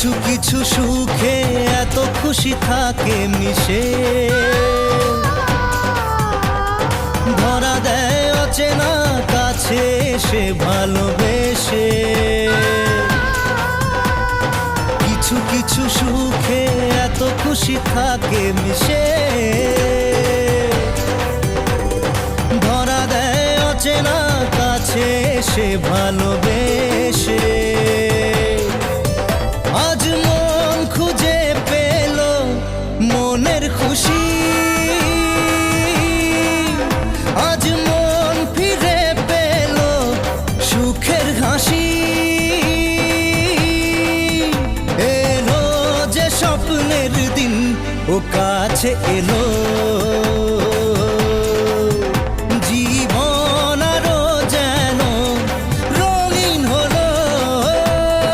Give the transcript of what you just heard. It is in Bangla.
কিছু কিছু সুখে এত খুশি থাকে মিশে, ধরা দেয় অচেনা কাছে এসে ভালোবেসে। কিছু কিছু সুখে এত খুশি থাকে মিশে, ধরা দেয় অচেনা কাছে এসে ভালোবেসে। আজ মন খুঁজে পেল মনের খুশি, আজ মন ফিরে পেল সুখের হাসি। এলো যে স্বপ্নের দিন ও কাছে এলো।